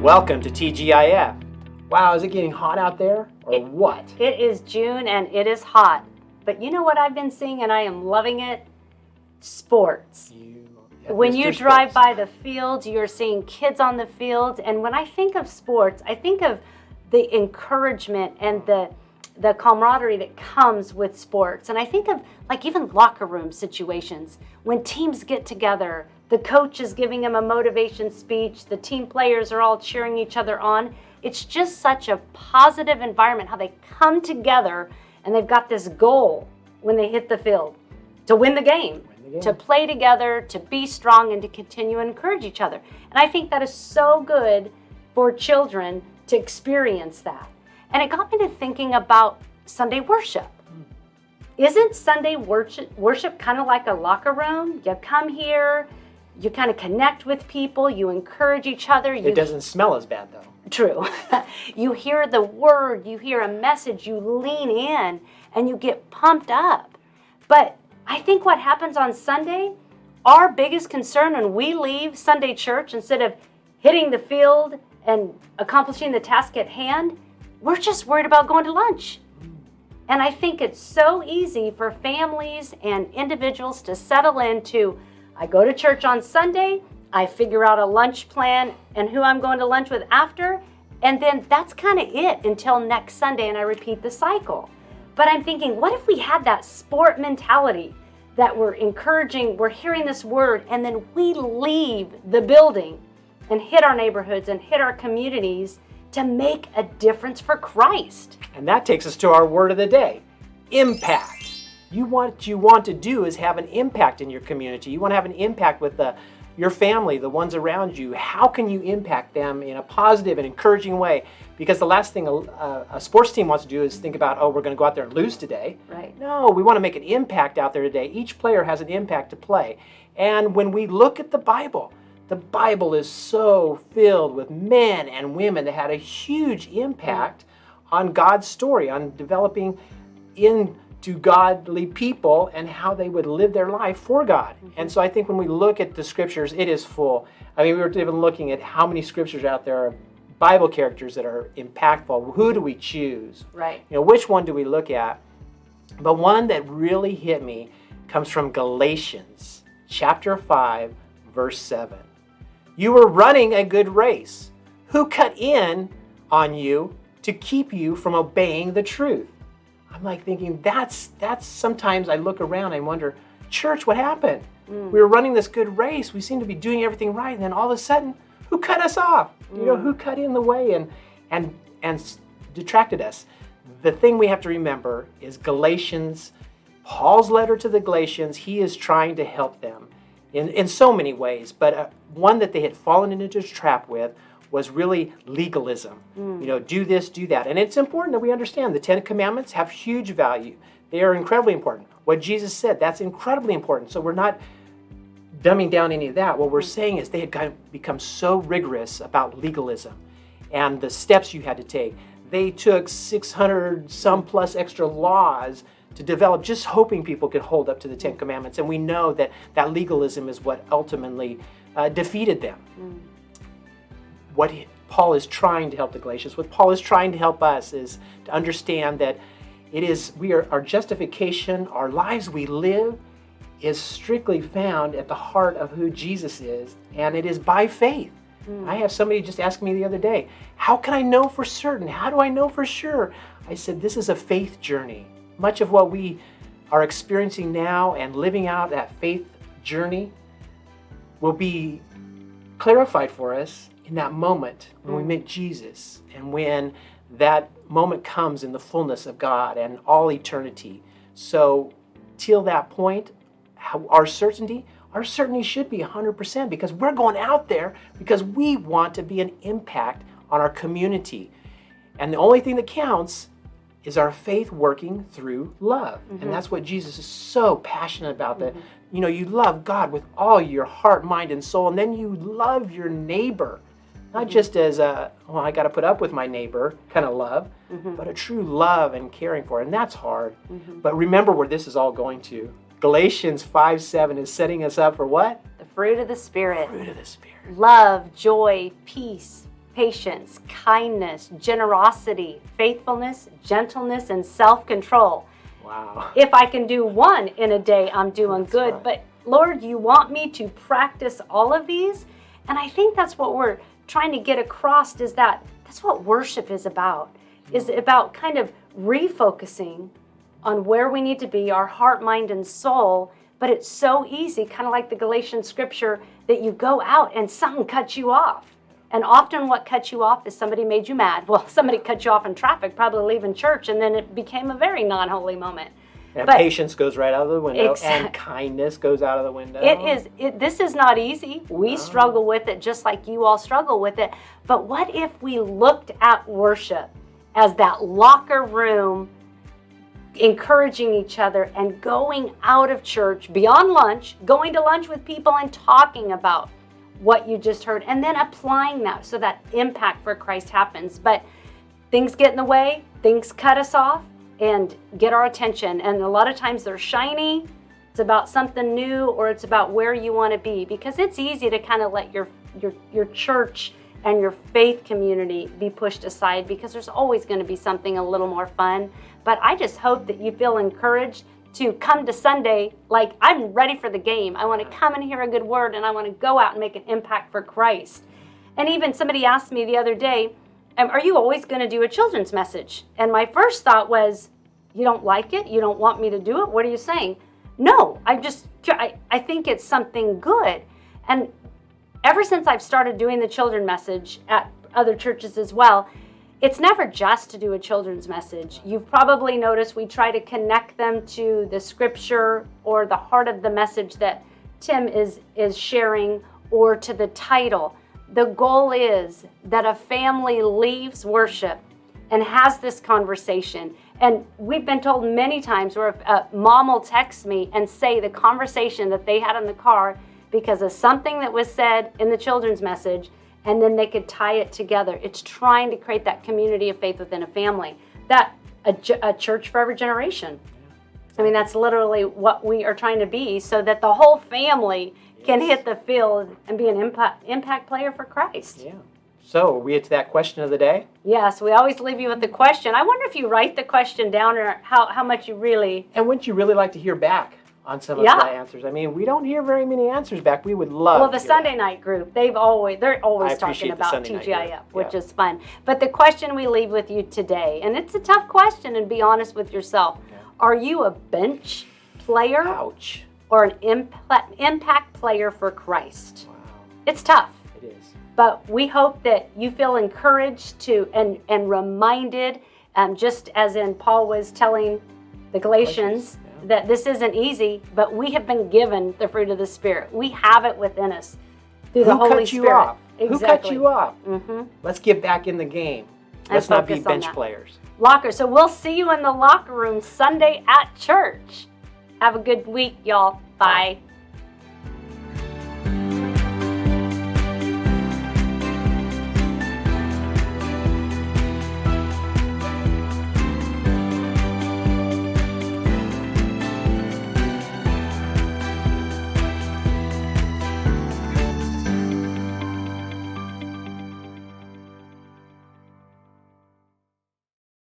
Welcome to TGIF. Wow, is it getting hot out there or what? It is June and it is hot. But you know what I've been seeing and I am loving it? Sports. When you drive by the fields, you're seeing kids on the fields. And when I think of sports, I think of the encouragement and the camaraderie that comes with sports. And I think of like even locker room situations. When teams get together, the coach is giving them a motivation speech, the team players are all cheering each other on. It's just such a positive environment, how they come together and they've got this goal when they hit the field to win the game. To play together, to be strong, and to continue and encourage each other. And I think that is so good for children to experience that. And it got me to thinking about Sunday worship. Isn't Sunday worship kind of like a locker room? You come here, you kind of connect with people, you encourage each other. It doesn't smell as bad though. True. You hear the word, you hear a message, you lean in, and you get pumped up. But I think what happens on Sunday, our biggest concern when we leave Sunday church, instead of hitting the field and accomplishing the task at hand, we're just worried about going to lunch. And I think it's so easy for families and individuals to settle into, I go to church on Sunday, I figure out a lunch plan and who I'm going to lunch with after, and then that's kind of it until next Sunday, and I repeat the cycle. But I'm thinking, what if we had that sport mentality that we're encouraging, we're hearing this word, and then we leave the building and hit our neighborhoods and hit our communities to make a difference for Christ. And that takes us to our word of the day, impact. What you want to do is have an impact in your community. You want to have an impact with your family, the ones around you. How can you impact them in a positive and encouraging way? Because the last thing a sports team wants to do is think about, oh, we're going to go out there and lose today. Right. No, we want to make an impact out there today. Each player has an impact to play. And when we look at the Bible is so filled with men and women that had a huge impact on God's story, on developing into godly people and how they would live their life for God. Mm-hmm. And so I think when we look at the scriptures, it is full. I mean, we were even looking at how many scriptures out there are Bible characters that are impactful. Who do we choose? Right. Which one do we look at? But one that really hit me comes from Galatians chapter 5, verse 7. You were running a good race. Who cut in on you to keep you from obeying the truth? I'm like thinking, that's sometimes I look around and wonder, church, what happened? We were running this good race. We seem to be doing everything right. And then all of a sudden, who cut us off? Who cut in the way and detracted us? The thing we have to remember is Galatians, Paul's letter to the Galatians, he is trying to help them in so many ways. But one that they had fallen into a trap with was really legalism. Do this, do that. And it's important that we understand the 10 Commandments have huge value. They are incredibly important. What Jesus said, that's incredibly important. So we're not dumbing down any of that. What we're saying is they had become so rigorous about legalism and the steps you had to take. They took 600 some plus extra laws to develop, just hoping people could hold up to the 10 Commandments. And we know that legalism is what ultimately defeated them. What Paul is trying to help the Galatians, what Paul is trying to help us is to understand that our justification, our lives we live, is strictly found at the heart of who Jesus is, and it is by faith. I have somebody just ask me the other day, how can I know for certain? How do I know for sure? I said, this is a faith journey. Much of what we are experiencing now and living out that faith journey will be clarified for us in that moment when we meet Jesus and when that moment comes in the fullness of God and all eternity. So till that point, our certainty should be 100% because we're going out there because we want to be an impact on our community. And the only thing that counts is our faith working through love. And that's what Jesus is so passionate about, that you love God with all your heart, mind, and soul, and then you love your neighbor. Not just as I got to put up with my neighbor kind of love, but a true love and caring for it. And that's hard. But remember where this is all going to. Galatians 5:7 is setting us up for what? The fruit of the Spirit. Fruit of the Spirit. Love, joy, peace, patience, kindness, generosity, faithfulness, gentleness, and self-control. Wow. If I can do one in a day, I'm doing That's good. right. But Lord, you want me to practice all of these? And I think that's what we're trying to get across, is that that's what worship is about. Is about kind of refocusing on where we need to be, our heart, mind, and soul. But it's so easy, kind of like the Galatians scripture, that you go out and something cuts you off. And often what cuts you off is somebody made you mad. Well, somebody cut you off in traffic, probably leaving church, and then it became a very non-holy moment. And But patience goes right out of the window, Exact- and kindness goes out of the window. This is not easy. We No. struggle with it just like you all struggle with it. But what if we looked at worship as that locker room, encouraging each other and going out of church, beyond lunch, going to lunch with people and talking about what you just heard, and then applying that so that impact for Christ happens. But things get in the way, things cut us off and get our attention. And a lot of times they're shiny. It's about something new, or it's about where you want to be, because it's easy to kind of let your church and your faith community be pushed aside, because there's always going to be something a little more fun. But I just hope that you feel encouraged to come to Sunday like, I'm ready for the game. I want to come and hear a good word, and I want to go out and make an impact for Christ. And even somebody asked me the other day, are you always going to do a children's message? And my first thought was, you don't like it? You don't want me to do it? What are you saying? No, I think it's something good. And ever since I've started doing the children's message at other churches as well, it's never just to do a children's message. You've probably noticed we try to connect them to the scripture or the heart of the message that Tim is sharing, or to the title. The goal is that a family leaves worship and has this conversation. And we've been told many times where a mom will text me and say the conversation that they had in the car because of something that was said in the children's message, and then they could tie it together. It's trying to create that community of faith within a family, that a church for every generation. I mean, that's literally what we are trying to be, so that the whole family can hit the field and be an impact player for Christ. Yeah. So, are we to that question of the day? Yes, we always leave you with the question. I wonder if you write the question down, or how much you really... And wouldn't you really like to hear back on some of the answers? I mean, we don't hear very many answers back. We would love Well, the to hear Sunday that. night group, they're always I talking appreciate the about Sunday night TGIF, group. which Yeah. is fun. But the question we leave with you today, and it's a tough question, and be honest with yourself. Yeah. Are you a bench player Ouch. or an impact player for Christ? Wow. It's tough. It is. But we hope that you feel encouraged to and reminded, just as in Paul was telling the Galatians, that this isn't easy, but we have been given the fruit of the Spirit. We have it within us through the Holy cut you Spirit. off? Exactly. Who cut you off? Mm-hmm. Let's get back in the game. Let's not be focus on bench that. players. Locker. So we'll see you in the locker room Sunday at church. Have a good week, y'all. Bye.